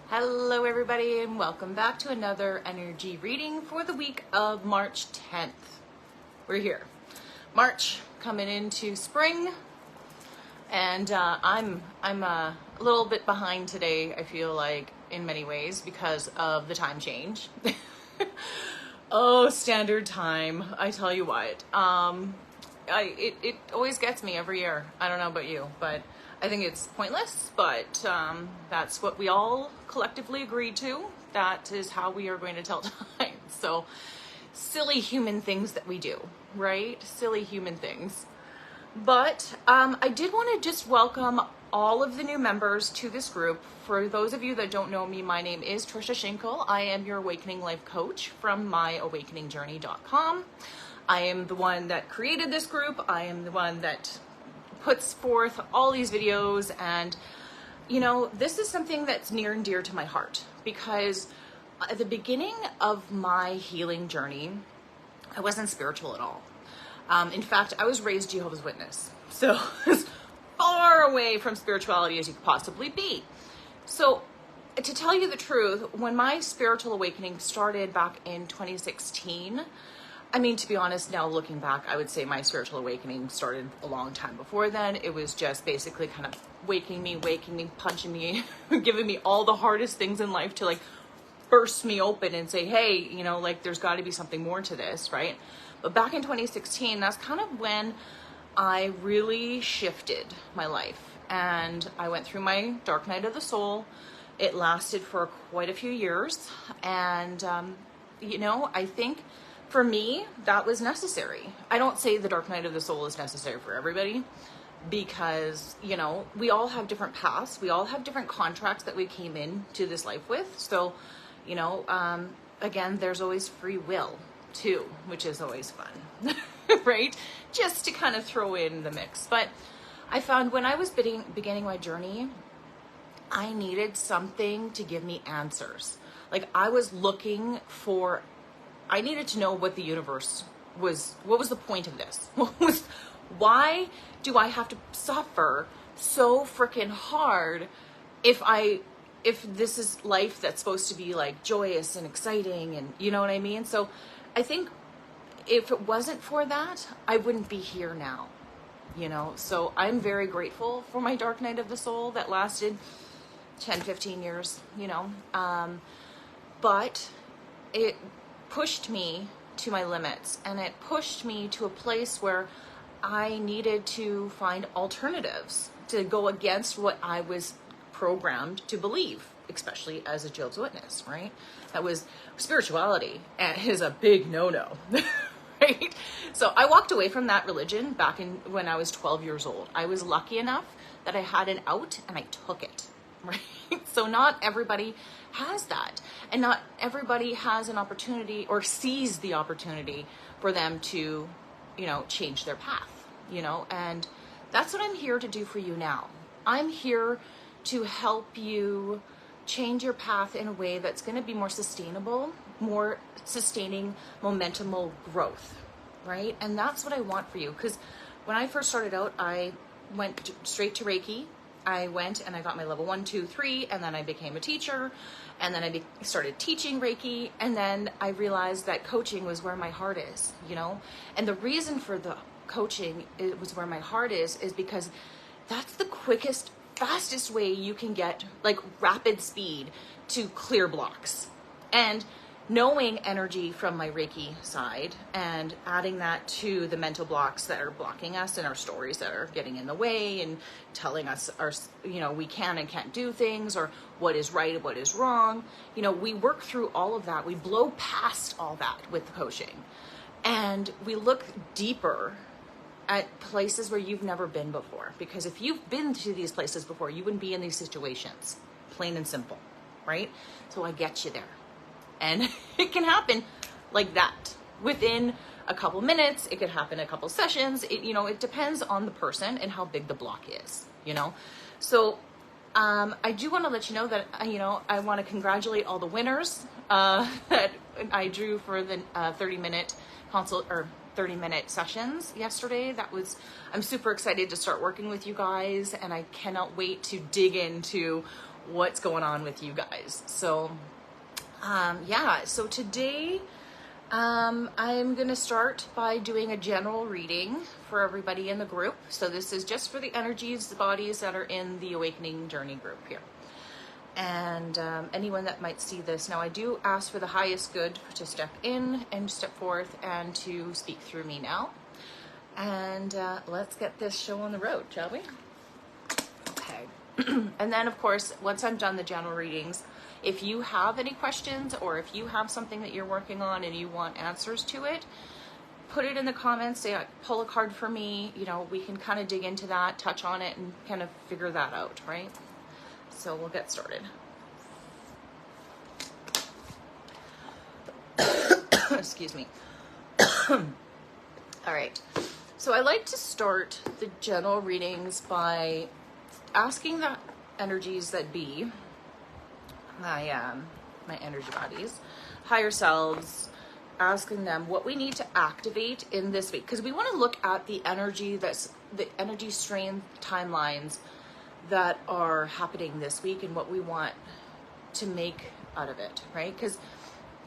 Hello everybody and welcome back to another energy reading for the week of March 10th. We're here. March coming into spring and I'm a little bit behind today, I feel like, in many ways because of the time change. Oh, standard time. I tell you what. It always gets me every year. I don't know about you, but I think it's pointless, but that's what we all collectively agreed to. That is how we are going to tell time. So silly human things that we do, right? Silly human things. But I did want to just welcome all of the new members to this group. For those of you that don't know me, my name is Tricia Schinkel. I am your Awakening Life Coach from myawakeningjourney.com. I am the one that created this group. I am the one that puts forth all these videos, and you know, this is something that's near and dear to my heart because at the beginning of my healing journey, I wasn't spiritual at all. In fact, I was raised Jehovah's Witness, so as far away from spirituality as you could possibly be. So to tell you the truth, when my spiritual awakening started back in 2016, I mean, to be honest, now looking back, I would say my spiritual awakening started a long time before then. It was just basically kind of waking me, punching me, giving me all the hardest things in life to like burst me open and say, hey, you know, like there's got to be something more to this, right? But back in 2016, that's kind of when I really shifted my life. And I went through my dark night of the soul. It lasted for quite a few years. And, you know, I think for me, that was necessary. I don't say the dark night of the soul is necessary for everybody because, you know, we all have different paths. We all have different contracts that we came into this life with. So, you know, again, there's always free will too, which is always fun, right? Just to kind of throw in the mix. But I found when I was beginning my journey, I needed something to give me answers. Like I was looking for, I needed to know what the universe was, what was the point of this? Why do I have to suffer so freaking hard if this is life that's supposed to be like joyous and exciting and you know what I mean? So I think if it wasn't for that, I wouldn't be here now, you know? So I'm very grateful for my dark night of the soul that lasted 10, 15 years, you know? But it pushed me to my limits and it pushed me to a place where I needed to find alternatives to go against what I was programmed to believe, especially as a Jehovah's Witness, right? That was spirituality and is a big no-no, right? So I walked away from that religion back in when I was 12 years old. I was lucky enough that I had an out and I took it, right? So not everybody has that. And not everybody has an opportunity or sees the opportunity for them to, you know, change their path, you know, and that's what I'm here to do for you now. I'm here to help you change your path in a way that's going to be more sustainable, more sustaining momentumal growth, right? And that's what I want for you. Because when I first started out, I went straight to Reiki. I went and I got my level 1, 2, 3, and then I became a teacher, and then I started teaching Reiki, and then I realized that coaching was where my heart is, you know? And the reason for the coaching, it was where my heart is because that's the quickest, fastest way you can get like rapid speed to clear blocks. And knowing energy from my Reiki side and adding that to the mental blocks that are blocking us and our stories that are getting in the way and telling us our, you know, we can and can't do things or what is right and what is wrong. You know, we work through all of that. We blow past all that with the coaching and we look deeper at places where you've never been before. Because if you've been to these places before, you wouldn't be in these situations, plain and simple, right? So I get you there. And it can happen like that within a couple minutes. It could happen a couple sessions. You know, it depends on the person and how big the block is, you know? So I do want to let you know that, you know, I want to congratulate all the winners that I drew for the 30-minute consult or 30-minute sessions yesterday. I'm super excited to start working with you guys, and I cannot wait to dig into what's going on with you guys. So yeah, so today I'm going to start by doing a general reading for everybody in the group. So this is just for the energies, the bodies that are in the Awakening Journey group here. And anyone that might see this. Now, I do ask for the highest good to step in and step forth and to speak through me now. And let's get this show on the road, shall we? Okay. And then, of course, once I'm done the general readings, if you have any questions or if you have something that you're working on and you want answers to it, put it in the comments, say, pull a card for me. You know, we can kind of dig into that, touch on it, and kind of figure that out, right? So we'll get started. Excuse me. All right. So I like to start the general readings by asking the energies that be, my energy bodies, higher selves, asking them what we need to activate in this week. Because we want to look at the energy strain timelines that are happening this week and what we want to make out of it, right? Because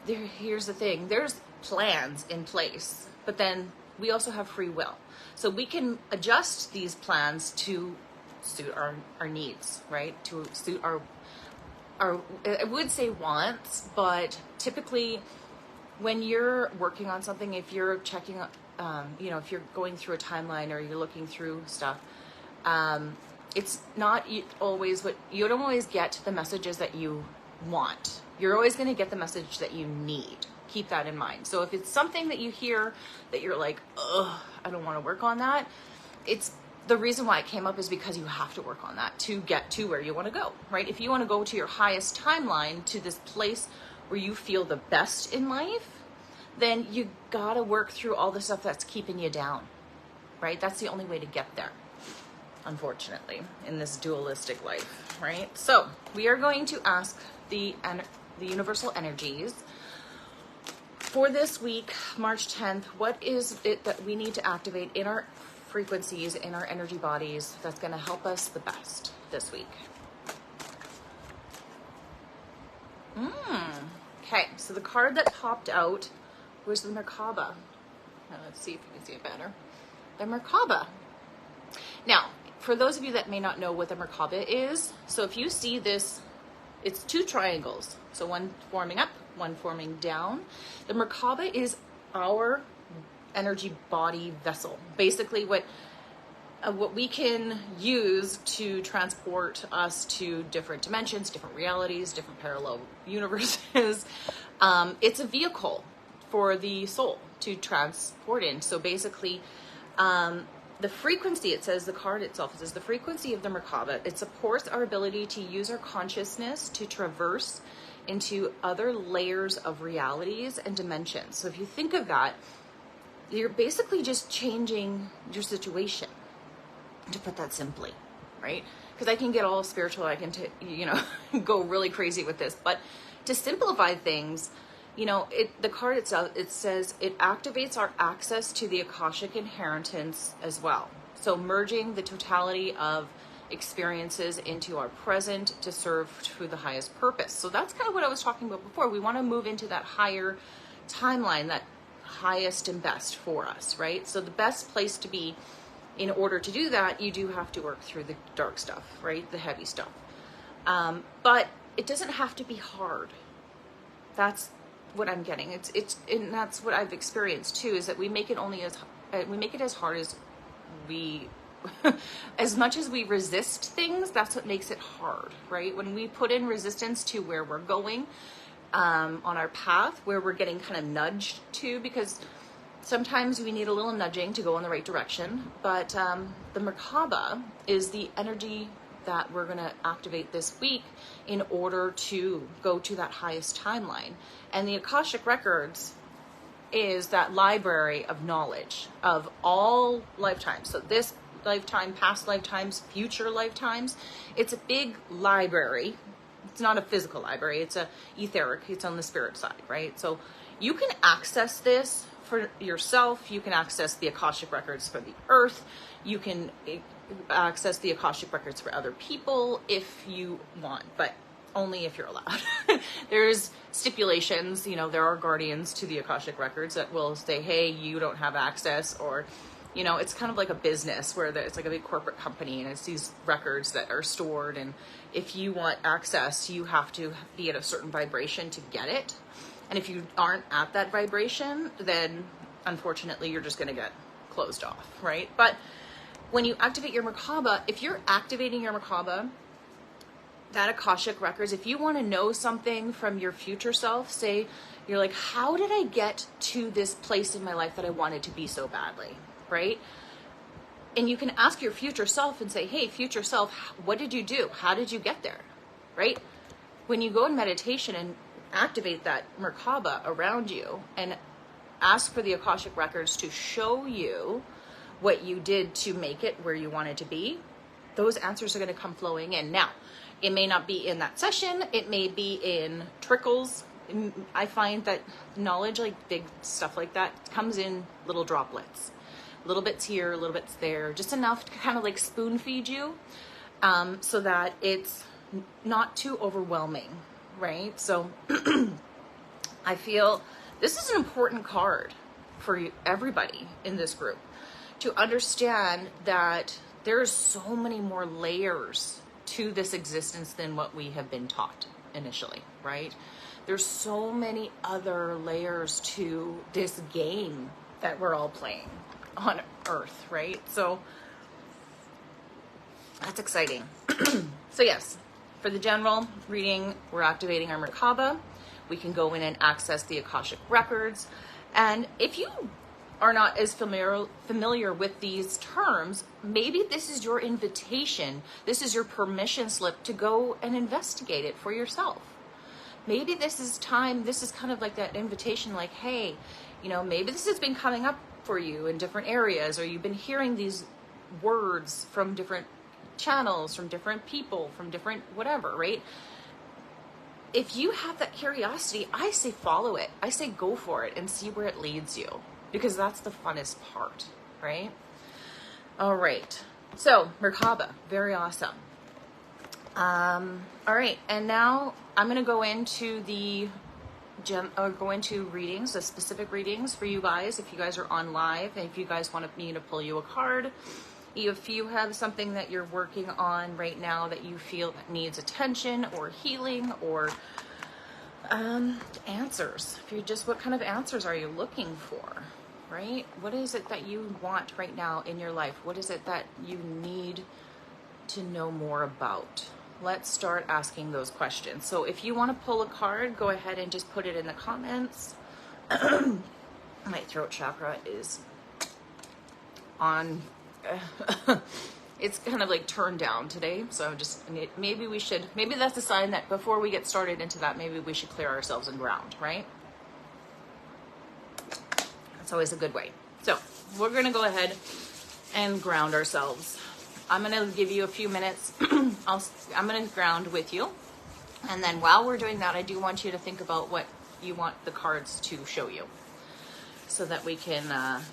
here's the thing, there's plans in place, but then we also have free will. So we can adjust these plans to suit our needs, right? To suit our I would say wants, but typically when you're working on something, if you're checking, if you're going through a timeline or you're looking through stuff, it's not always you don't always get the messages that you want. You're always going to get the message that you need. Keep that in mind. So if it's something that you hear that you're like, ugh, I don't want to work on that, it's the reason why it came up is because you have to work on that to get to where you want to go, right? If you want to go to your highest timeline, to this place where you feel the best in life, then you got to work through all the stuff that's keeping you down, right? That's the only way to get there, unfortunately, in this dualistic life, right? So we are going to ask the universal energies for this week, March 10th, what is it that we need to activate in our frequencies, in our energy bodies, that's going to help us the best this week? Okay, so the card that popped out was the Merkaba. Now let's see if you can see it better. The Merkaba. Now, for those of you that may not know what the Merkaba is, so if you see this, it's two triangles. So one forming up, one forming down. The Merkaba is our energy body vessel. Basically what we can use to transport us to different dimensions, different realities, different parallel universes. It's a vehicle for the soul to transport in. So basically, the frequency, it says, the card itself says the frequency of the Merkaba, it supports our ability to use our consciousness to traverse into other layers of realities and dimensions. So if you think of that, you're basically just changing your situation, to put that simply, right? Because I can get all spiritual, I can go really crazy with this, but to simplify things, the card itself, it says it activates our access to the Akashic inheritance as well. So merging the totality of experiences into our present to serve to the highest purpose. So that's kind of what I was talking about before. We want to move into that higher timeline, that highest and best for us, right? So the best place to be, in order to do that, you do have to work through the dark stuff, right? The heavy stuff. But it doesn't have to be hard. That's what I'm getting. And that's what I've experienced too, is that we make it as hard as we, as much as we resist things, that's what makes it hard, right? When we put in resistance to where we're going, on our path, where we're getting kind of nudged to, because sometimes we need a little nudging to go in the right direction. But the Merkaba is the energy that we're going to activate this week in order to go to that highest timeline. And the Akashic Records is that library of knowledge of all lifetimes. So this lifetime, past lifetimes, future lifetimes. It's a big library. It's not a physical library. It's a etheric. It's on the spirit side, right? So you can access this for yourself. You can access the Akashic Records for the earth. You can access the Akashic records for other people if you want, but only if you're allowed. There's stipulations, you know, there are guardians to the Akashic records that will say, hey, you don't have access, or, you know, it's kind of like a business where it's like a big corporate company and it's these records that are stored. And if you want access, you have to be at a certain vibration to get it. And if you aren't at that vibration, then unfortunately you're just going to get closed off, right? But when you activate your Merkaba, if you're activating your Merkaba, that Akashic records, if you want to know something from your future self, say you're like, how did I get to this place in my life that I wanted to be so badly, right? And you can ask your future self and say, hey, future self, what did you do? How did you get there, right? When you go in meditation and activate that Merkaba around you and ask for the Akashic records to show you what you did to make it where you wanted to be, those answers are going to come flowing in. Now, it may not be in that session. It may be in trickles. I find that knowledge, like big stuff like that, comes in little droplets. Little bits here, little bits there, just enough to kind of like spoon feed you, so that it's not too overwhelming, right? So I feel this is an important card for everybody in this group to understand that there's so many more layers to this existence than what we have been taught initially, right? There's so many other layers to this game that we're all playing on Earth, right? So that's exciting. So yes, for the general reading, we're activating our Merkaba. We can go in and access the Akashic records. And if you are not as familiar with these terms, maybe this is your invitation. This is your permission slip to go and investigate it for yourself. Maybe this is time, this is kind of like that invitation, like, hey, you know, maybe this has been coming up for you in different areas, or you've been hearing these words from different channels, from different people, from different whatever, right? If you have that curiosity, I say follow it. I say go for it and see where it leads you, because that's the funnest part, right? All right. So Merkaba, very awesome. All right. And now I'm going to go into readings, the specific readings for you guys. If you guys are on live, and if you guys want me to pull you a card, if you have something that you're working on right now that you feel that needs attention or healing or answers, if you're just, what kind of answers are you looking for, right? What is it that you want right now in your life? What is it that you need to know more about? Let's start asking those questions. So if you want to pull a card, go ahead and just put it in the comments. My throat chakra is on, it's kind of like turned down today. So maybe that's a sign that before we get started into that, maybe we should clear ourselves and ground, right? That's always a good way. So we're going to go ahead and ground ourselves. I'm going to give you a few minutes. I'm going to ground with you. And then while we're doing that, I do want you to think about what you want the cards to show you, so that we can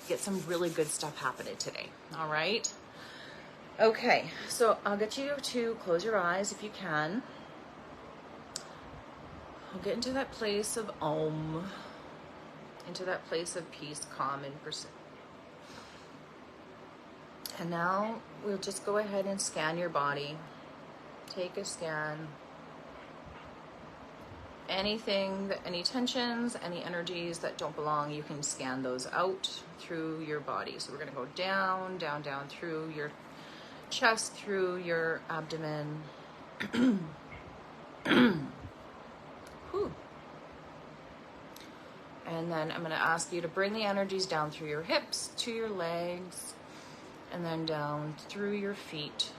get some really good stuff happening today. All right. Okay. So I'll get you to close your eyes if you can. I'll get into that place of Om, into that place of peace, calm, and precision. And now we'll just go ahead and scan your body. Take a scan. Anything, any tensions, any energies that don't belong, you can scan those out through your body. So we're going to go down, down, down through your chest, through your abdomen. Whew. And then I'm going to ask you to bring the energies down through your hips, to your legs, and then down through your feet.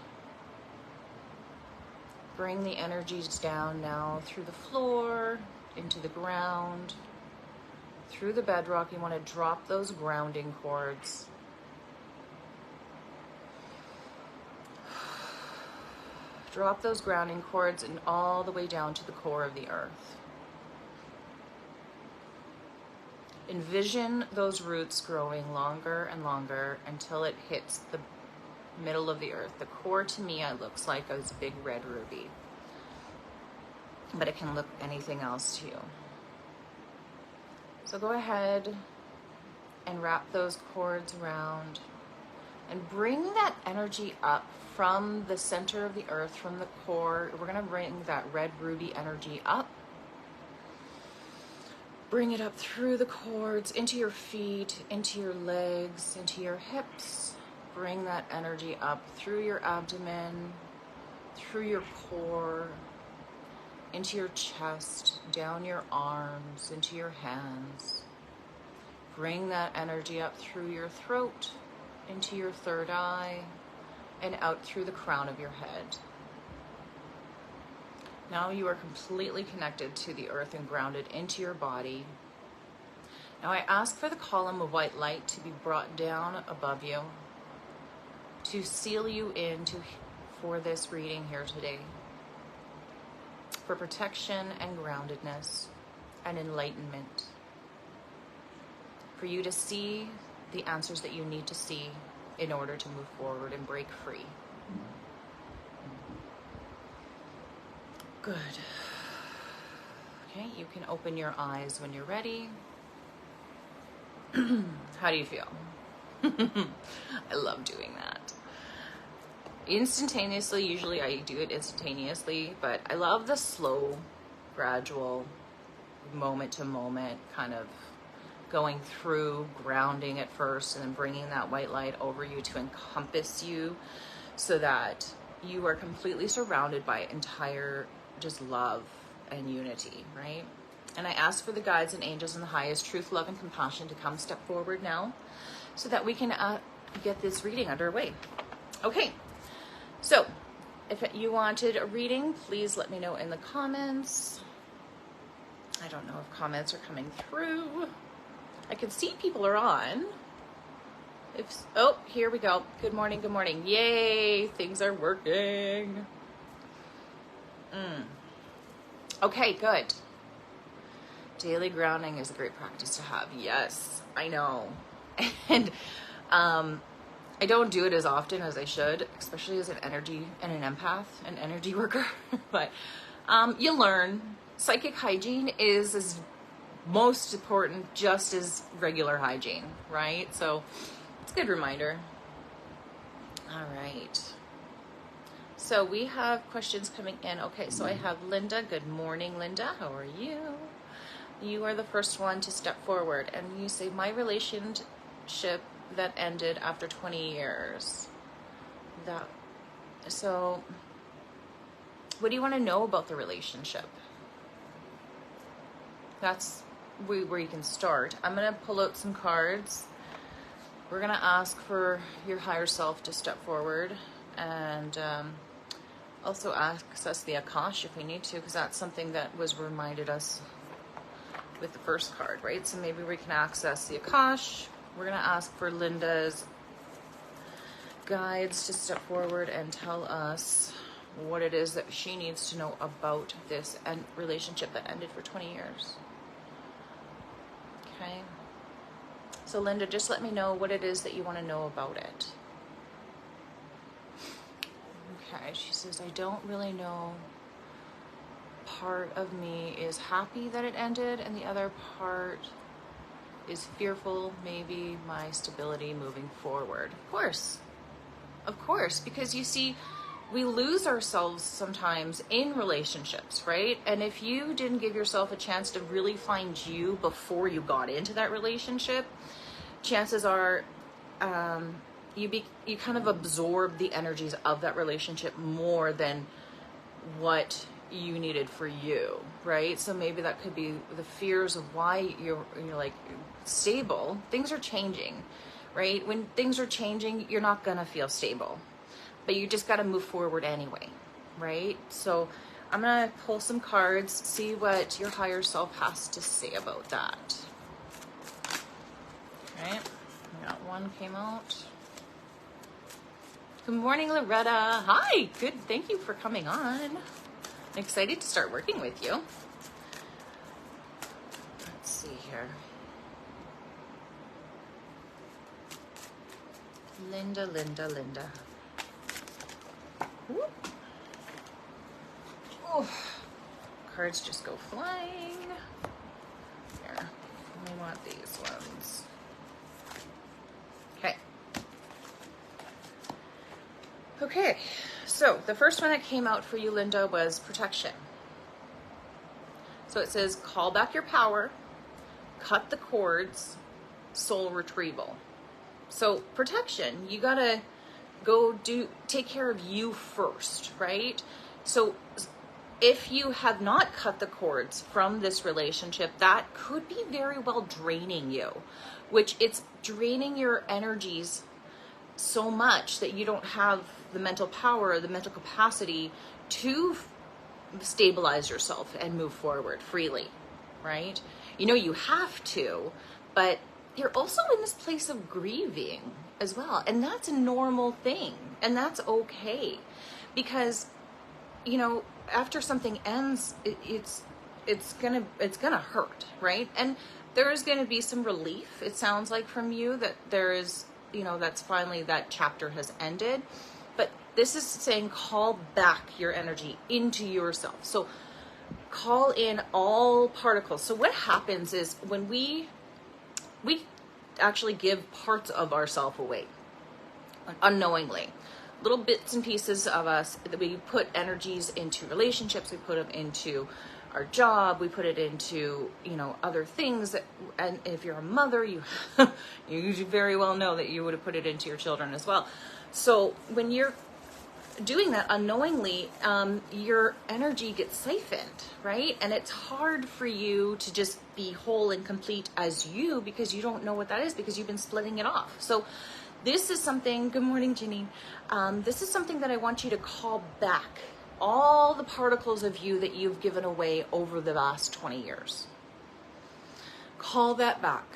Bring the energies down now through the floor, into the ground, through the bedrock. You want to drop those grounding cords. Drop those grounding cords and all the way down to the core of the earth. Envision those roots growing longer and longer until it hits the middle of the earth. The core to me, it looks like a big red ruby, but it can look anything else to you. So go ahead and wrap those cords around and bring that energy up from the center of the earth, from the core. We're gonna bring that red ruby energy up. Bring it up through the cords, into your feet, into your legs, into your hips. Bring that energy up through your abdomen, through your core, into your chest, down your arms, into your hands. Bring that energy up through your throat, into your third eye, and out through the crown of your head. Now you are completely connected to the earth and grounded into your body. Now I ask for the column of white light to be brought down above you to seal you in for this reading here today, for protection and groundedness and enlightenment, for you to see the answers that you need to see in order to move forward and break free. Good. Okay, you can open your eyes when you're ready. How do you feel? I love doing that. Instantaneously, usually I do it instantaneously, but I love the slow, gradual, moment to moment kind of going through, grounding at first, and then bringing that white light over you to encompass you so that you are completely surrounded by entire just love and unity, right? And I ask for the guides and angels in the highest truth, love, and compassion to come step forward now so that we can get this reading underway. Okay, so if you wanted a reading, please let me know in the comments. I don't know if comments are coming through. I can see people are on. Oh, here we go. Good morning, good morning. Yay, things are working. Okay, good. Daily grounding is a great practice to have. Yes, I know. And I don't do it as often as I should, especially as an energy and an empath, an energy worker. But you learn. Psychic hygiene is as most important just as regular hygiene, right? So it's a good reminder. All right. So we have questions coming in. Okay, so I have Linda. Good morning, Linda. How are you? You are the first one to step forward, and you say, my relationship that ended after 20 years. So what do you want to know about the relationship? That's where you can start. I'm going to pull out some cards. We're going to ask for your higher self to step forward, and also access the Akash if we need to, because that's something that was reminded us with the first card, right? So maybe we can access the Akash. We're going to ask for Linda's guides to step forward and tell us what it is that she needs to know about this relationship that ended for 20 years. Okay. So Linda, just let me know what it is that you want to know about it. Okay, she says, I don't really know. Part of me is happy that it ended, and the other part is fearful, maybe my stability moving forward. Of course, because you see, we lose ourselves sometimes in relationships, right? And if you didn't give yourself a chance to really find you before you got into that relationship, chances are you kind of absorb the energies of that relationship more than what you needed for you, right? So maybe that could be the fears of why you're like stable. Things are changing, right? When things are changing, you're not gonna feel stable, but you just got to move forward anyway, right? So I'm gonna pull some cards, see what your higher self has to say about that. Right? I got one came out. Good morning, Loretta. Hi, good. Thank you for coming on. I'm excited to start working with you. Let's see here. Linda. Whoop. Oh, cards just go flying. Here, we want these ones. Okay. Okay, so the first one that came out for you, Linda, was protection. So it says, call back your power, cut the cords, soul retrieval. So protection, you gotta go take care of you first, right? So if you have not cut the cords from this relationship, that could be very well draining you, which it's draining your energies so much that you don't have the mental power, the mental capacity to stabilize yourself and move forward freely, right? You know you have to, but you're also in this place of grieving as well. And that's a normal thing. And that's okay. Because, you know, after something ends, it's gonna hurt, right? And there is gonna be some relief, it sounds like from you, that there is, you know, that's finally that chapter has ended. But this is saying call back your energy into yourself. So call in all particles. So what happens is when we actually give parts of ourselves away unknowingly, little bits and pieces of us that we put energies into relationships, we put them into our job, we put it into, you know, other things that, and if you're a mother, you you very well know that you would have put it into your children as well. So when you're doing that unknowingly, your energy gets siphoned, right? And it's hard for you to just be whole and complete as you, because you don't know what that is, because you've been splitting it off. So this is something, good morning, Janine. This is something that I want you to call back all the particles of you that you've given away over the last 20 years. Call that back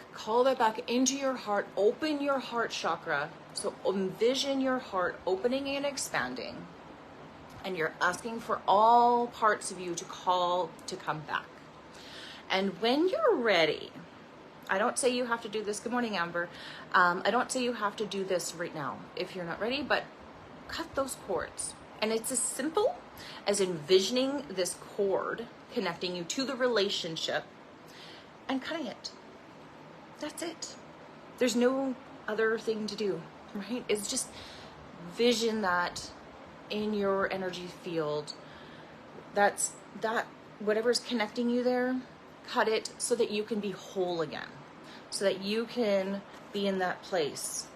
into your heart, open your heart chakra. So envision your heart opening and expanding, and you're asking for all parts of you to come back. And when you're ready, I don't say you have to do this. Good morning, Amber. I don't say you have to do this right now if you're not ready, but cut those cords. And it's as simple as envisioning this cord connecting you to the relationship and cutting it. That's it. There's no other thing to do, right? It's just vision that in your energy field. That's that, whatever's connecting you there, cut it so that you can be whole again, so that you can be in that place.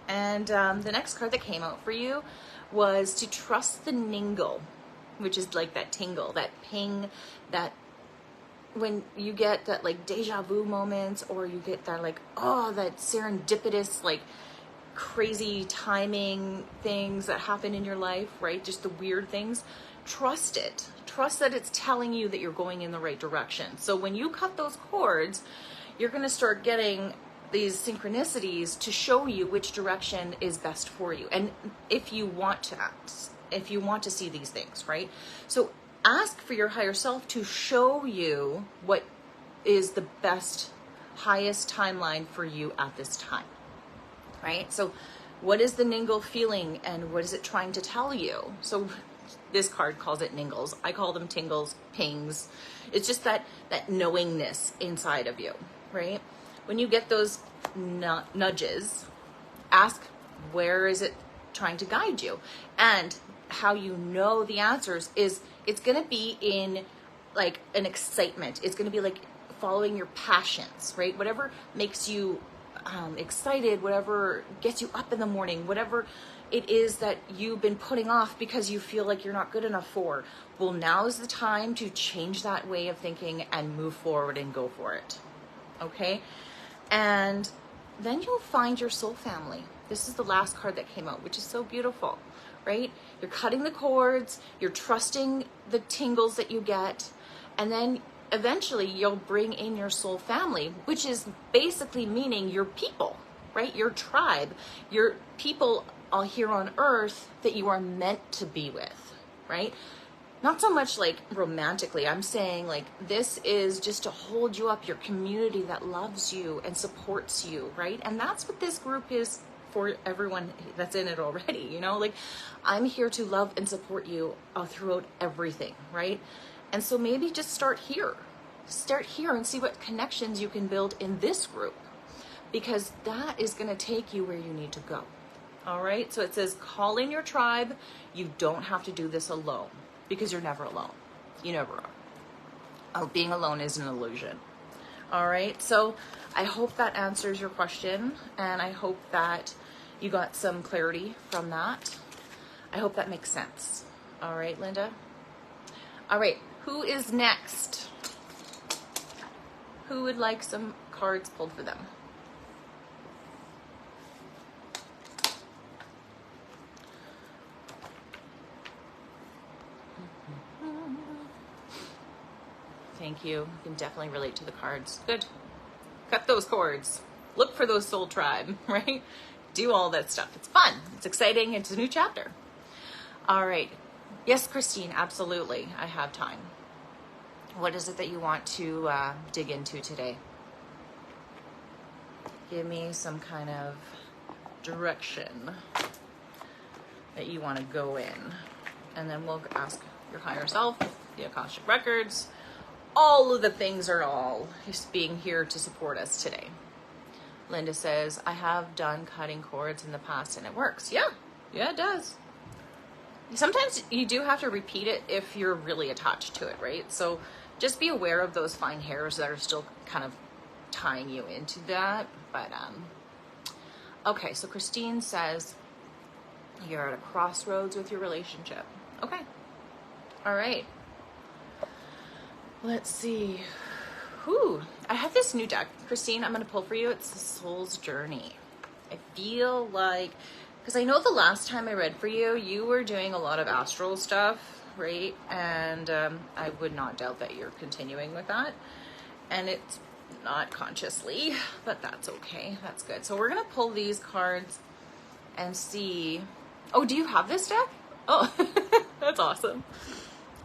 And the next card that came out for you was to trust the ningle, which is like that tingle, that ping, that when you get that like deja vu moments, or you get that like, oh, that serendipitous, like crazy timing things that happen in your life, right? Just the weird things. Trust it. Trust that it's telling you that you're going in the right direction. So when you cut those cords, you're going to start getting these synchronicities to show you which direction is best for you. And if you want to act, if you want to see these things, right? So ask for your higher self to show you what is the best, highest timeline for you at this time, right? So what is the ningle feeling, and what is it trying to tell you? So this card calls it ningles. I call them tingles, pings. It's just that knowingness inside of you, right? When you get those nudges, ask, where is it trying to guide you? And how you know the answers is, it's going to be in like an excitement. It's going to be like following your passions, right? Whatever makes you excited, whatever gets you up in the morning, whatever it is that you've been putting off because you feel like you're not good enough for. Well, now is the time to change that way of thinking and move forward and go for it. Okay? And then you'll find your soul family. This is the last card that came out, which is so beautiful, right? You're cutting the cords, you're trusting the tingles that you get, and then eventually you'll bring in your soul family, which is basically meaning your people, right? Your tribe, your people all here on earth that you are meant to be with, right? Not so much like romantically. I'm saying like this is just to hold you up, your community that loves you and supports you, right? And that's what this group is for everyone that's in it already, you know? Like, I'm here to love and support you throughout everything, right? And so maybe just start here. Start here and see what connections you can build in this group, because that is going to take you where you need to go. All right. So it says, call in your tribe. You don't have to do this alone, because you're never alone. You never are. Being alone is an illusion. All right. So I hope that answers your question, and I hope that you got some clarity from that. I hope that makes sense. All right, Linda. All right. Who is next? Who would like some cards pulled for them? Thank you. You can definitely relate to the cards. Good. Cut those cords. Look for those soul tribe, right? Do all that stuff. It's fun. It's exciting. It's a new chapter. All right. Yes, Christine, absolutely. I have time. What is it that you want to dig into today? Give me some kind of direction that you want to go in. And then we'll ask your higher self, the Akashic Records. All of the things are all just being here to support us today. Linda says, I have done cutting cords in the past and it works. Yeah, it does. Sometimes you do have to repeat it if you're really attached to it, right? So just be aware of those fine hairs that are still kind of tying you into that. But, okay, so Christine says, you're at a crossroads with your relationship. Okay. All right. Let's see. Whew. I have this new deck, Christine, I'm going to pull for you. It's the Soul's Journey. I feel like, because I know the last time I read for you, you were doing a lot of astral stuff, right? And I would not doubt that you're continuing with that. And it's not consciously, but that's okay. That's good. So we're going to pull these cards and see. Oh, do you have this deck? Oh, that's awesome.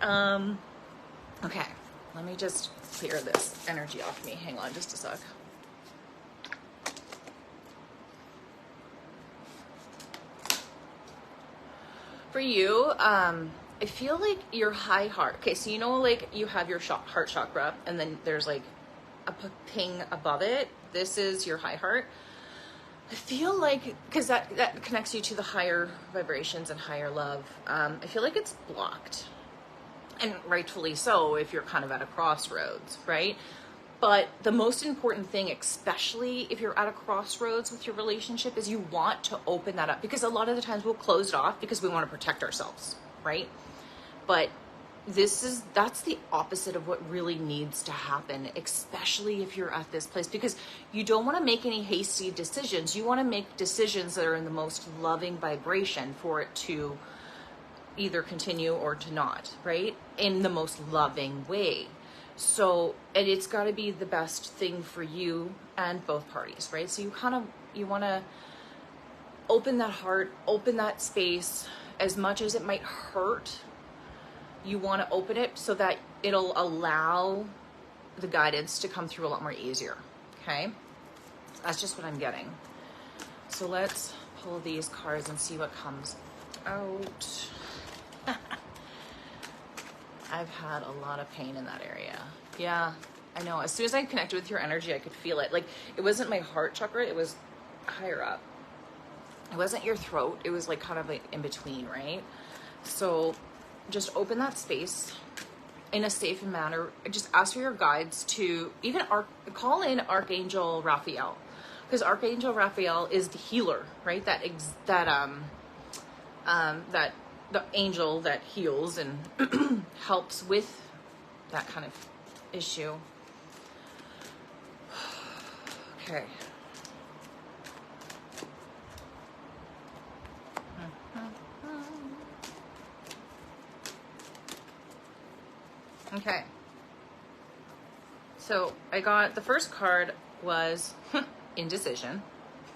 Okay. Let me just clear this energy off me. Hang on just a sec. For you, I feel like your high heart. Okay, so you know, like you have your heart chakra, and then there's like a ping above it. This is your high heart. I feel like, because that connects you to the higher vibrations and higher love. I feel like it's blocked. And rightfully so if you're kind of at a crossroads, right? But the most important thing, especially if you're at a crossroads with your relationship, is you want to open that up, because a lot of the times we'll close it off because we want to protect ourselves, right? But that's the opposite of what really needs to happen, especially if you're at this place, because you don't want to make any hasty decisions. You want to make decisions that are in the most loving vibration for it to either continue or to not, right? In the most loving way. So, and it's got to be the best thing for you and both parties, right? So you want to open that heart, open that space. As much as it might hurt, you want to open it so that it'll allow the guidance to come through a lot more easier. Okay. That's just what I'm getting. So let's pull these cards and see what comes out. I've had a lot of pain in that area. Yeah, I know. As soon as I connected with your energy, I could feel it. Like, it wasn't my heart chakra, it was higher up. It wasn't your throat, it was like kind of like in between, right? So just open that space in a safe manner. Just ask for your guides to even call in Archangel Raphael, because Archangel Raphael is the healer, right? The angel that heals and helps with that kind of issue. Okay. Okay. So I got, the first card was indecision,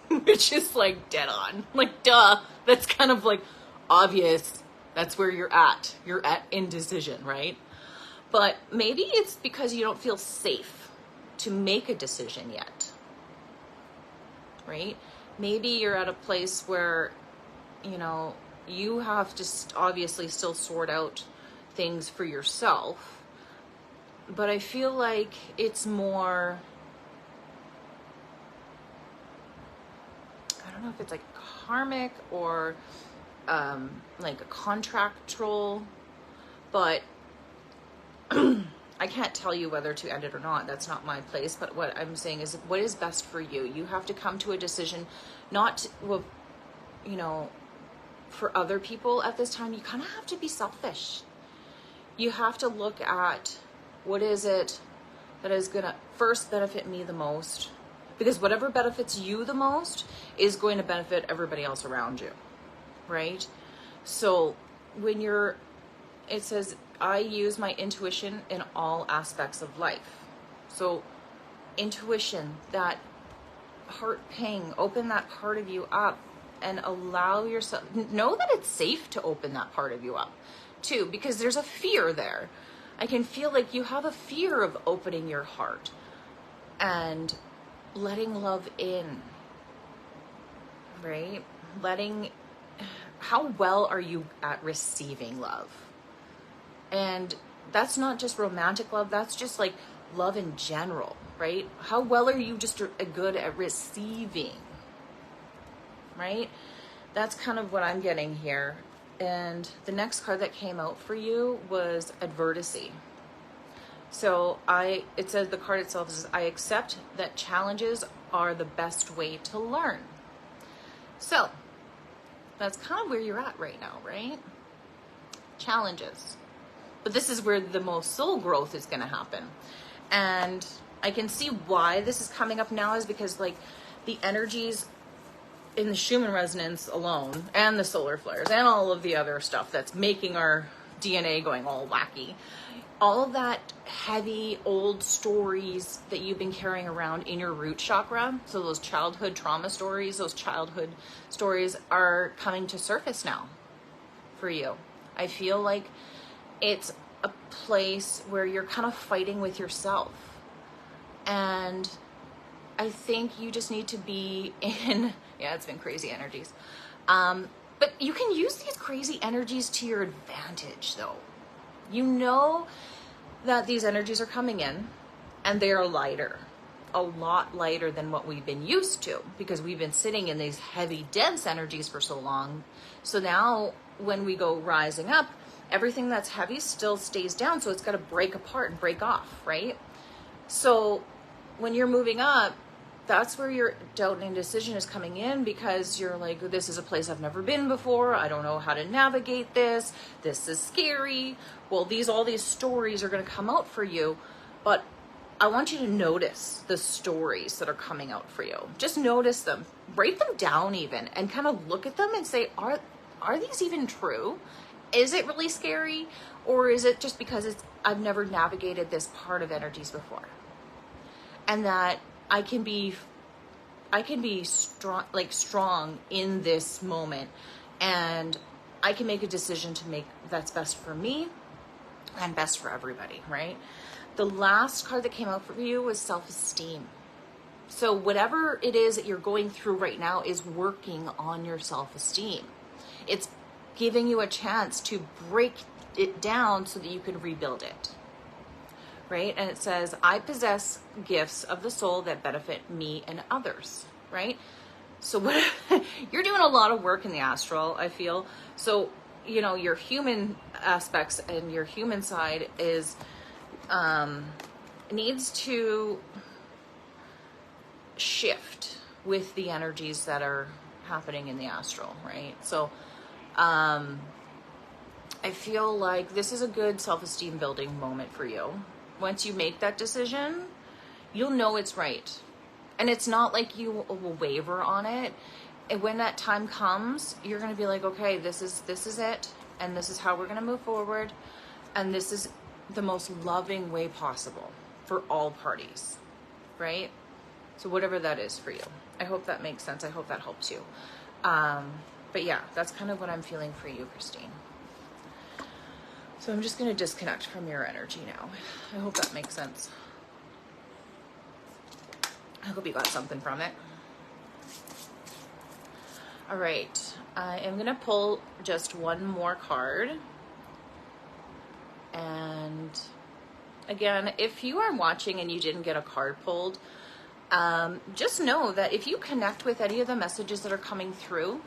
which is like dead on. Like, duh. That's kind of like obvious. That's where you're at. You're at indecision, right? But maybe it's because you don't feel safe to make a decision yet, right? maybe you're at a place where, you have to obviously still sort out things for yourself. But I feel like it's more, I don't know if it's like karmic or like a contractual, but I can't tell you whether to end it or not. That's not my place. But what I'm saying is, what is best for you? You have to come to a decision, not, for other people at this time. You kind of have to be selfish. You have to look at what is it that is going to first benefit me the most, because whatever benefits you the most is going to benefit everybody else around you, right? So when it says, I use my intuition in all aspects of life. So intuition, that heart ping, open that part of you up and allow yourself, know that it's safe to open that part of you up too, because there's a fear there. I can feel like you have a fear of opening your heart and letting love in, right? How well are you at receiving love? And that's not just romantic love, that's just like love in general, right? How well are you just good at receiving, right? That's kind of what I'm getting here. And the next card that came out for you was adversity. So it says, the card itself says, I accept that challenges are the best way to learn. So that's kind of where you're at right now, right? Challenges. But this is where the most soul growth is going to happen. And I can see why this is coming up now is because like the energies in the Schumann resonance alone and the solar flares and all of the other stuff that's making our DNA going all wacky, all of that heavy old stories that you've been carrying around in your root chakra, so those childhood trauma stories, those childhood stories are coming to surface now for you. I feel like it's a place where you're kind of fighting with yourself. And I think you just need to be in, it's been crazy energies. But you can use these crazy energies to your advantage though. You know that these energies are coming in and they are lighter, a lot lighter than what we've been used to, because we've been sitting in these heavy, dense energies for so long. So now when we go rising up, everything that's heavy still stays down. So it's got to break apart and break off, right? So when you're moving up, that's where your doubt and indecision is coming in, because you're like, this is a place I've never been before. I don't know how to navigate this. This is scary. Well, all these stories are going to come out for you, but I want you to notice the stories that are coming out for you. Just notice them, write them down even, and kind of look at them and say, are these even true? Is it really scary? Or is it just because I've never navigated this part of energies before? And that I can be strong in this moment, and I can make a decision that's best for me and best for everybody, right? The last card that came out for you was self-esteem. So whatever it is that you're going through right now is working on your self-esteem. It's giving you a chance to break it down so that you can rebuild it. Right? And it says, I possess gifts of the soul that benefit me and others, right? So you're doing a lot of work in the astral, I feel. So, your human aspects and your human side needs to shift with the energies that are happening in the astral, right? So, I feel like this is a good self-esteem building moment for you. Once you make that decision, you'll know it's right. And it's not like you will waver on it. And when that time comes, you're going to be like, okay, this is it. And this is how we're going to move forward. And this is the most loving way possible for all parties, right? So whatever that is for you. I hope that makes sense. I hope that helps you. But yeah, that's kind of what I'm feeling for you, Christine. So I'm just going to disconnect from your energy now. I hope that makes sense. I hope you got something from it. All right, I am gonna pull just one more card. And again, if you are watching and you didn't get a card pulled, just know that if you connect with any of the messages that are coming through,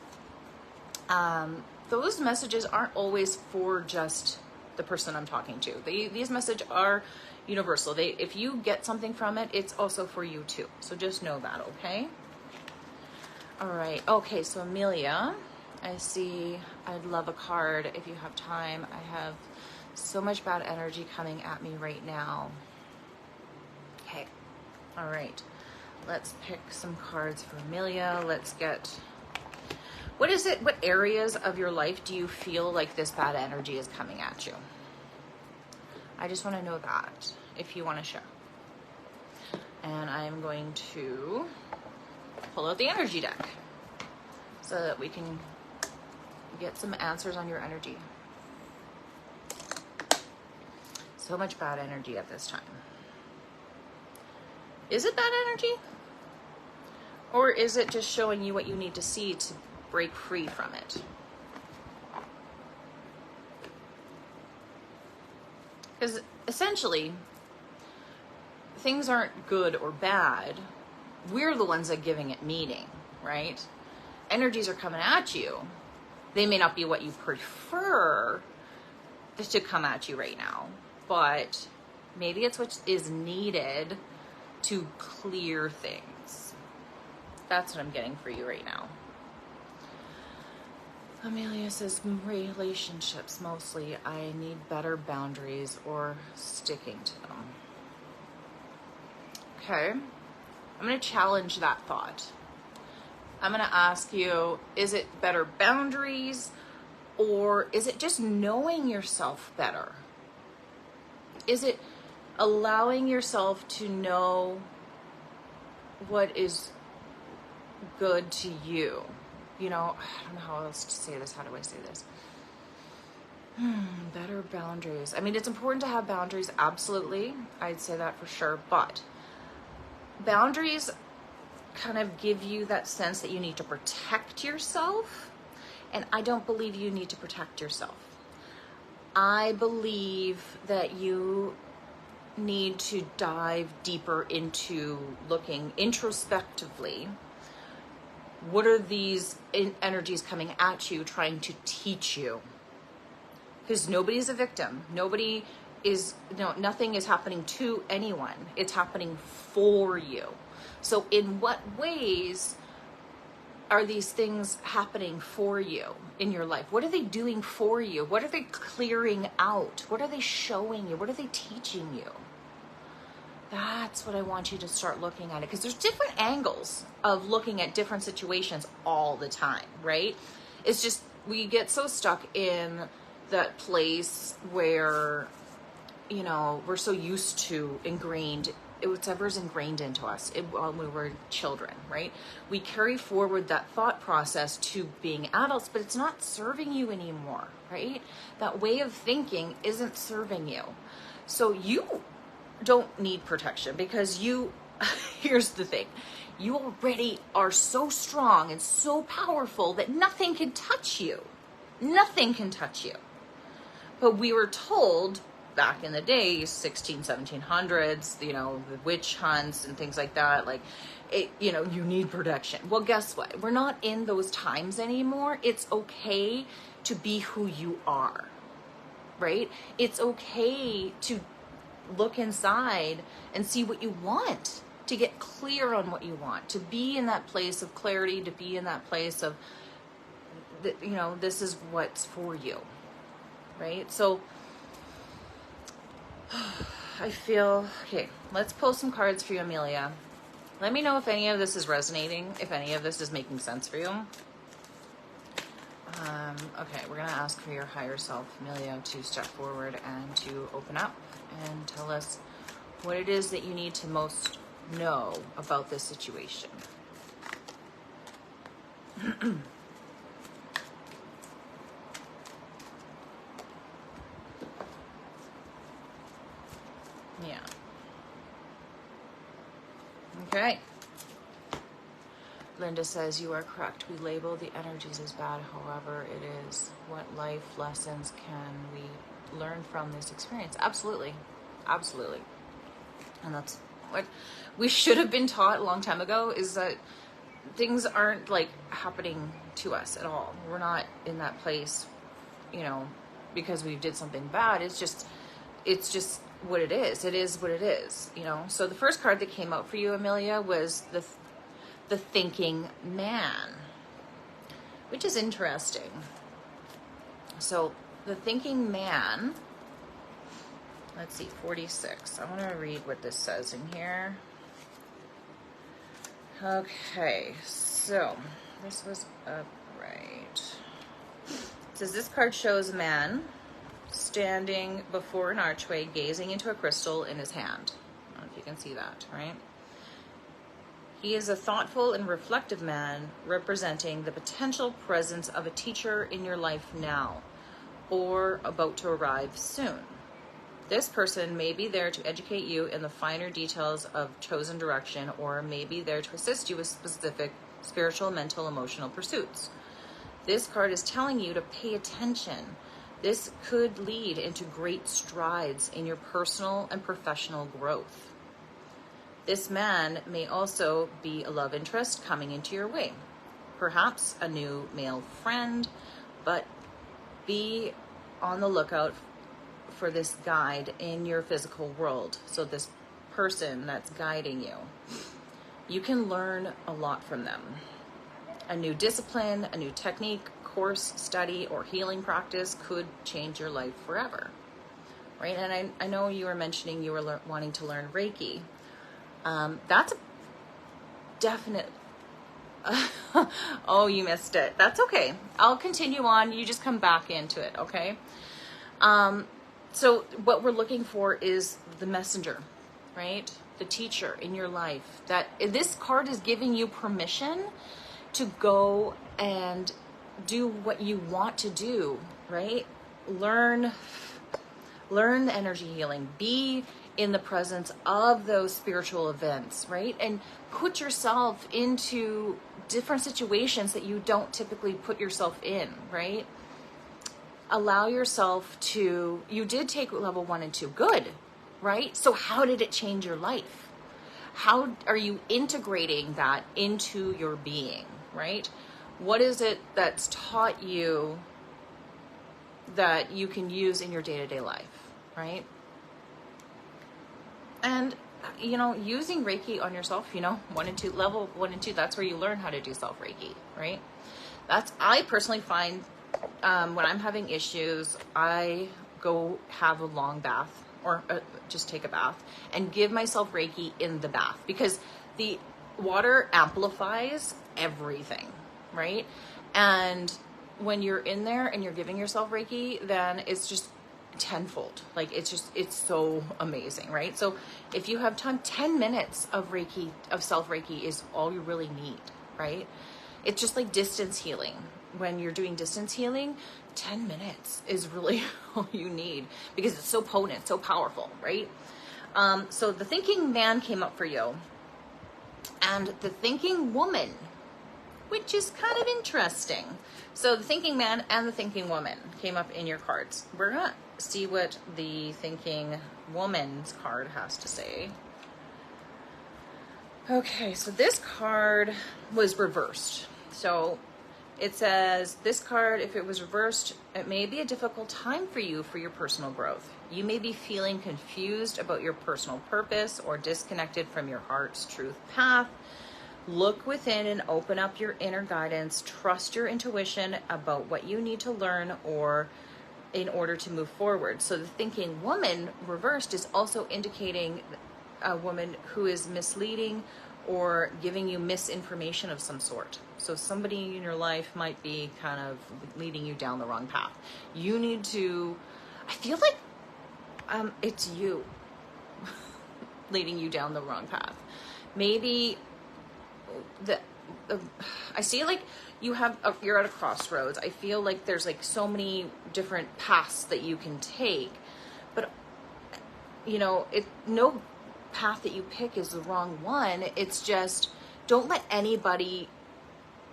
those messages aren't always for just the person I'm talking to. These messages are universal. If you get something from it, it's also for you too. So just know that, okay? All right. Okay, so Amelia, I see I'd love a card if you have time. I have so much bad energy coming at me right now. Okay. All right. Let's pick some cards for Amelia. Let's get... What is it? What areas of your life do you feel like this bad energy is coming at you? I just want to know that, if you want to share. And I'm going to pull out the energy deck so that we can get some answers on your energy. So much bad energy at this time. Is it bad energy? Or is it just showing you what you need to see to break free from it? Because essentially, things aren't good or bad. We're the ones that are giving it meaning, right? Energies are coming at you. They may not be what you prefer to come at you right now, but maybe it's what is needed to clear things. That's what I'm getting for you right now. Amelia says, relationships mostly. I need better boundaries or sticking to them. Okay. I'm going to challenge that thought. I'm going to ask you, is it better boundaries or is it just knowing yourself better? Is it allowing yourself to know what is good to you? You know, I don't know how else to say this. How do I say this? Better boundaries. I mean, it's important to have boundaries. Absolutely. I'd say that for sure. But boundaries kind of give you that sense that you need to protect yourself. And I don't believe you need to protect yourself. I believe that you need to dive deeper into looking introspectively. What are these energies coming at you, trying to teach you? Because nobody's a victim. Nothing is happening to anyone. It's happening for you. So in what ways are these things happening for you in your life? What are they doing for you? What are they clearing out? What are they showing you? What are they teaching you? That's what I want you to start looking at it, because there's different angles of looking at different situations all the time, right? It's just we get so stuck in that place where, you know, we're so used to whatever's ingrained into us when we were children, right? We carry forward that thought process to being adults, but it's not serving you anymore, right? That way of thinking isn't serving you. So you don't need protection because here's the thing, you already are so strong and so powerful that nothing can touch you. Nothing can touch you. But we were told back in the day, 1700s, you know, the witch hunts and things like that, like, you need protection. Well, guess what? We're not in those times anymore. It's okay to be who you are, right? It's okay to look inside and see what you want, to get clear on what you want, to be in that place of clarity, to be in that place of, this is what's for you, right? So I feel, okay, let's pull some cards for you, Amelia. Let me know if any of this is resonating, if any of this is making sense for you. Okay, we're going to ask for your higher self, Amelia, to step forward and to open up and tell us what it is that you need to most know about this situation. Yeah. Okay. Linda says, you are correct. We label the energies as bad. However, it is. What life lessons can we learn from this experience? Absolutely. Absolutely. And that's what we should have been taught a long time ago, is that things aren't like happening to us at all. We're not in that place, you know, because we did something bad. It's just what it is. It is what it is, you know. So the first card that came out for you, Amelia, was the thinking man, which is interesting. So the thinking man, let's see, 46. I want to read what this says in here. Okay, so this was upright. It says this card shows a man standing before an archway, gazing into a crystal in his hand. I don't know if you can see that, right? He is a thoughtful and reflective man, representing the potential presence of a teacher in your life now, or about to arrive soon. This person may be there to educate you in the finer details of chosen direction, or may be there to assist you with specific spiritual, mental, emotional pursuits. This card is telling you to pay attention. This could lead into great strides in your personal and professional growth. This man may also be a love interest coming into your way, perhaps a new male friend, but be on the lookout for this guide in your physical world. So this person that's guiding you, you can learn a lot from them. A new discipline, a new technique, course, study, or healing practice could change your life forever, right? And I know you were mentioning you were wanting to learn Reiki. That's a definite... Oh, you missed it. That's okay. I'll continue on. You just come back into it, okay? So what we're looking for is the messenger, right? The teacher in your life. That this card is giving you permission to go and do what you want to do, right? Learn energy healing. Be in the presence of those spiritual events, right? And put yourself into different situations that you don't typically put yourself in, right? Allow yourself to, you did take level 1 and 2, good, right? So how did it change your life? How are you integrating that into your being, right? What is it that's taught you that you can use in your day-to-day life, right? And, you know, using Reiki on yourself, you know, level 1 and 2, that's where you learn how to do self-Reiki, right? I personally find when I'm having issues, I go have a long bath or just take a bath and give myself Reiki in the bath, because the water amplifies everything, right? And when you're in there and you're giving yourself Reiki, then it's just tenfold. Like it's so amazing, right? So if you have time, 10 minutes of Reiki, of self Reiki, is all you really need, right? It's just like distance healing. When you're doing distance healing, 10 minutes is really all you need, because it's so potent, so powerful, right? So the thinking man came up for you, and the thinking woman, which is kind of interesting. So the thinking man and the thinking woman came up in your cards. We're gonna see what the thinking woman's card has to say. Okay, so this card was reversed. So it says, this card, if it was reversed, it may be a difficult time for you for your personal growth. You may be feeling confused about your personal purpose or disconnected from your heart's truth path. Look within and open up your inner guidance. Trust your intuition about what you need to learn or in order to move forward. So the thinking woman reversed is also indicating a woman who is misleading or giving you misinformation of some sort. So somebody in your life might be kind of leading you down the wrong path. You need to, I feel like it's you leading you down the wrong path. Maybe I see like you're at a crossroads. I feel like there's like so many different paths that you can take, but you know, no path that you pick is the wrong one. It's just, don't let anybody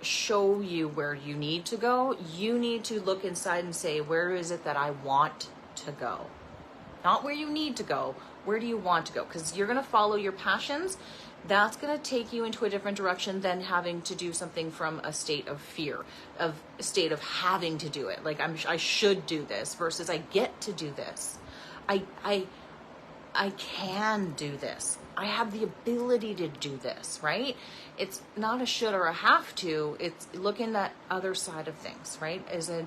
show you where you need to go. You need to look inside and say, where is it that I want to go? Not where you need to go. Where do you want to go? Because you're going to follow your passions. That's going to take you into a different direction than having to do something from a state of fear, of a state of having to do it. Like I should do this versus I get to do this. I can do this. I have the ability to do this, right? It's not a should or a have to. It's looking at other side of things, right? As in,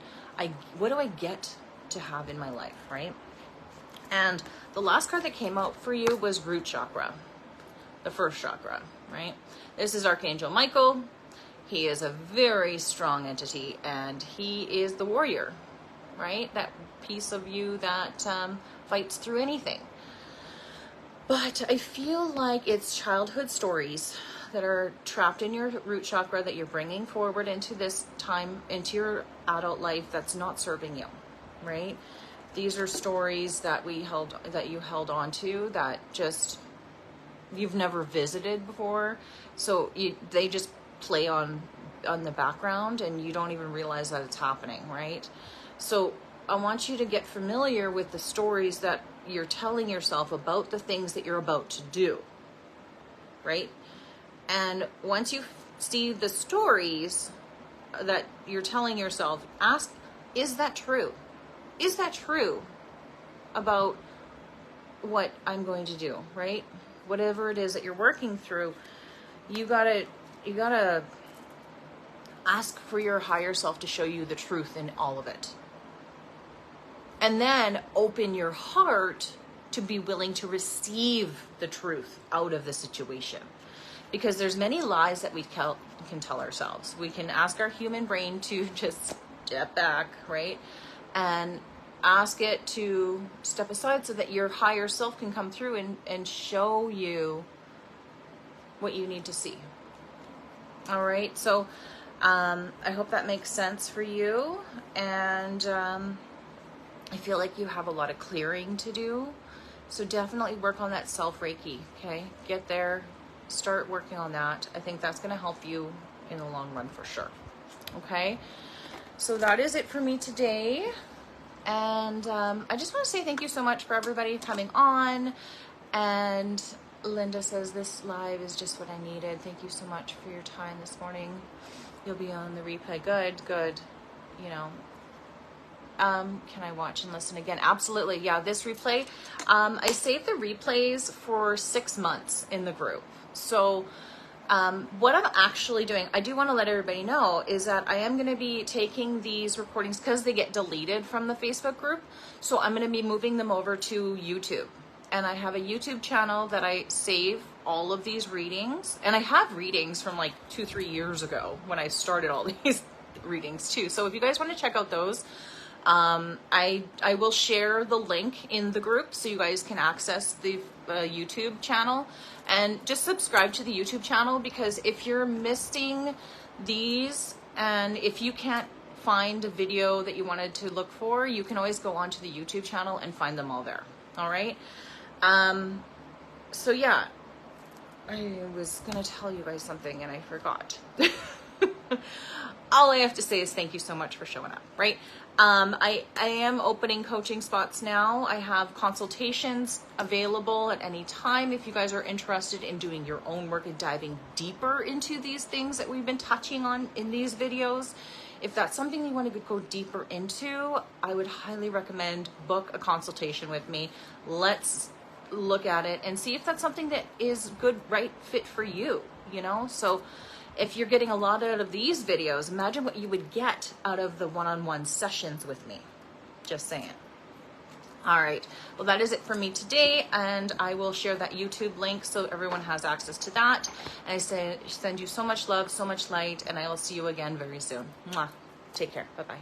what do I get to have in my life, right? And the last card that came out for you was root chakra, the first chakra, right? This is Archangel Michael. He is a very strong entity, and he is the warrior, right? That piece of you that fights through anything. But I feel like it's childhood stories that are trapped in your root chakra that you're bringing forward into this time, into your adult life that's not serving you, right? These are stories that you held on to that just you've never visited before. So they just play on the background and you don't even realize that it's happening, right? So I want you to get familiar with the stories that you're telling yourself about the things that you're about to do, right? And once you see the stories that you're telling yourself, ask, is that true? Is that true about what I'm going to do, right? Whatever it is that you're working through, you gotta ask for your higher self to show you the truth in all of it. And then open your heart to be willing to receive the truth out of the situation. Because there's many lies that we can tell ourselves. We can ask our human brain to just step back, right? And ask it to step aside so that your higher self can come through and show you what you need to see. All right, so I hope that makes sense for you. And I feel like you have a lot of clearing to do. So definitely work on that self-Reiki, okay? Get there, start working on that. I think that's gonna help you in the long run for sure, okay? So that is it for me today. And I just want to say thank you so much for everybody coming on. And Linda says this live is just what I needed. Thank you so much for your time this morning. You'll be on the replay. Good. You know, can I watch and listen again? Absolutely. Yeah, this replay. I saved the replays for 6 months in the group. So what I'm actually doing, I do want to let everybody know, is that I am going to be taking these recordings because they get deleted from the Facebook group. So I'm going to be moving them over to YouTube. And I have a YouTube channel that I save all of these readings. And I have readings from like 2-3 years ago when I started all these readings too. So if you guys want to check out those, I will share the link in the group so you guys can access the YouTube channel. And just subscribe to the YouTube channel, because if you're missing these and if you can't find a video that you wanted to look for, you can always go onto the YouTube channel and find them all there. All right. So yeah, I was going to tell you guys something and I forgot. All I have to say is thank you so much for showing up, right? I am opening coaching spots now. I have consultations available at any time if you guys are interested in doing your own work and diving deeper into these things that we've been touching on in these videos. If that's something you want to go deeper into, I would highly recommend book a consultation with me. Let's look at it and see if that's something that is good, right fit for you, you know? So if you're getting a lot out of these videos, imagine what you would get out of the one-on-one sessions with me. Just saying. All right. Well, that is it for me today. And I will share that YouTube link so everyone has access to that. And I send you so much love, so much light, and I will see you again very soon. Mwah. Take care. Bye-bye.